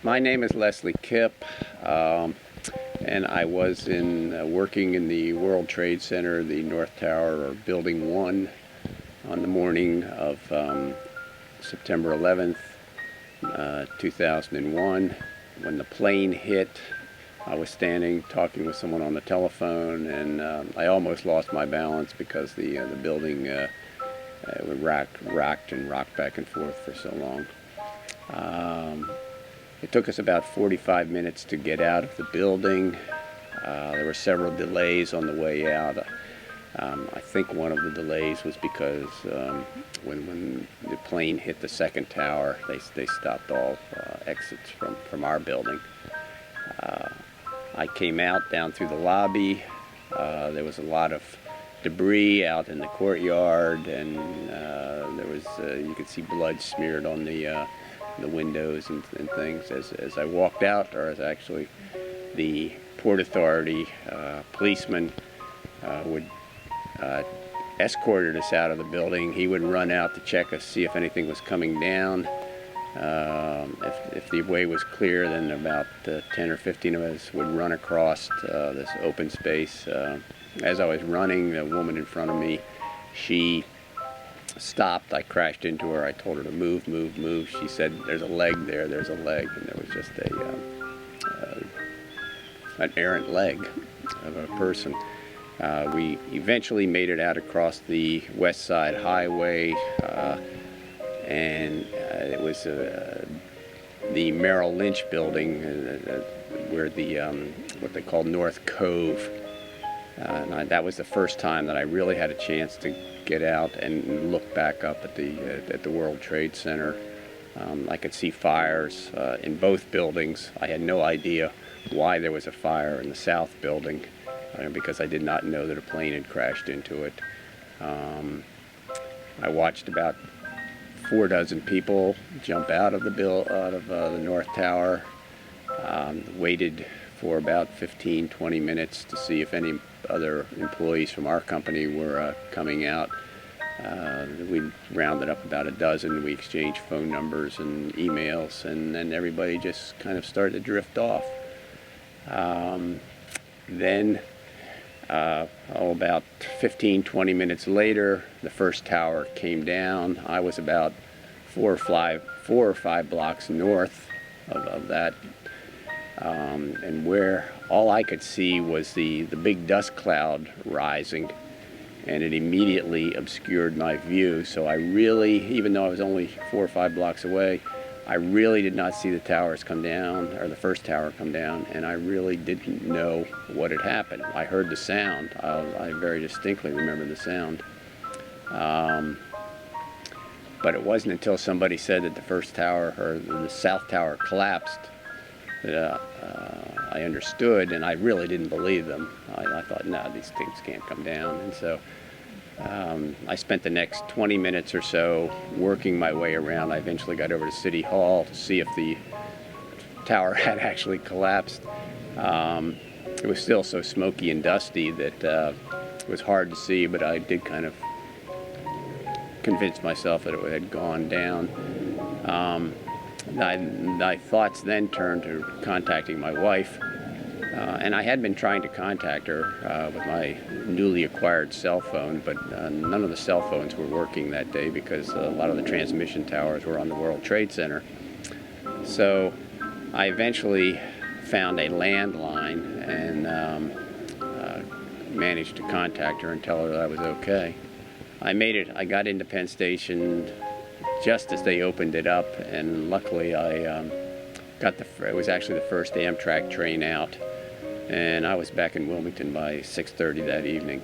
My name is Leslie Kipp, and I was working in the World Trade Center, the North Tower, or Building 1, on the morning of September 11th, 2001. When the plane hit, I was standing talking with someone on the telephone, and I almost lost my balance because the building rocked and rocked back and forth for so long. It took us about 45 minutes to get out of the building. There were several delays on the way out. I think one of the delays was because when the plane hit the second tower, they stopped all exits from our building. I came out down through the lobby. There was a lot of debris out in the courtyard, and you could see blood smeared on the windows and things. As I walked out, or as actually the Port Authority policeman would escorted us out of the building. He would run out to check us, see if anything was coming down. If the way was clear, then about 10 or 15 of us would run across this open space. As I was running, the woman in front of me, she stopped. I crashed into her. I told her to move, move, move. She said, "There's a leg there, there's a leg." And there was just an errant leg of a person. We eventually made it out across the West Side Highway, and it was the Merrill Lynch building, where what they call North Cove. That was the first time that I really had a chance to get out and look back up at the World Trade Center. I could see fires in both buildings. I had no idea why there was a fire in the South building, because I did not know that a plane had crashed into it. I watched about 4 dozen people jump out of the North Tower. Waited for about 15-20 minutes to see if any other employees from our company were coming out. We rounded up about 12. We exchanged phone numbers and emails, and then everybody just kind of started to drift off. Then about 15-20 minutes later, the first tower came down. I was about 4 or 5 blocks north of that, and where all I could see was the big dust cloud rising, and it immediately obscured my view. So I really, even though I was only 4 or 5 blocks away, I really did not see the towers come down, or the first tower come down, and I really didn't know what had happened. I heard the sound. I very distinctly remember the sound. But it wasn't until somebody said that the first tower, or the South Tower, collapsed that I understood, and I really didn't believe them. I thought, no, these things can't come down. And so I spent the next 20 minutes or so working my way around. I eventually got over to City Hall to see if the tower had actually collapsed. It was still so smoky and dusty that it was hard to see, but I did kind of convince myself that it had gone down. My thoughts then turned to contacting my wife, and I had been trying to contact her with my newly acquired cell phone, but none of the cell phones were working that day because a lot of the transmission towers were on the World Trade Center. So I eventually found a landline and managed to contact her and tell her that I was okay. I made it. I got into Penn Station just as they opened it up, and luckily it was actually the first Amtrak train out, and I was back in Wilmington by 6:30 that evening.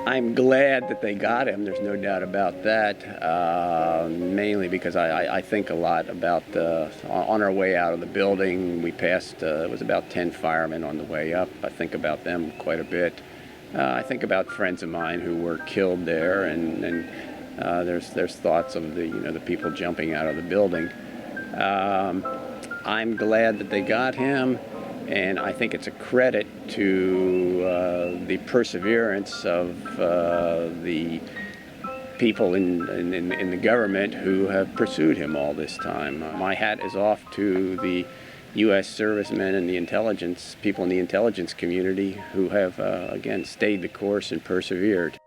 I'm glad that they got him, there's no doubt about that, mainly because I think a lot about, on our way out of the building, we passed, it was about 10 firemen on the way up. I think about them quite a bit. I think about friends of mine who were killed there, and there's thoughts of the people jumping out of the building. I'm glad that they got him, and I think it's a credit to the perseverance of the people in the government who have pursued him all this time. My hat is off to the U.S. servicemen and the intelligence, people in the intelligence community who have, again, stayed the course and persevered.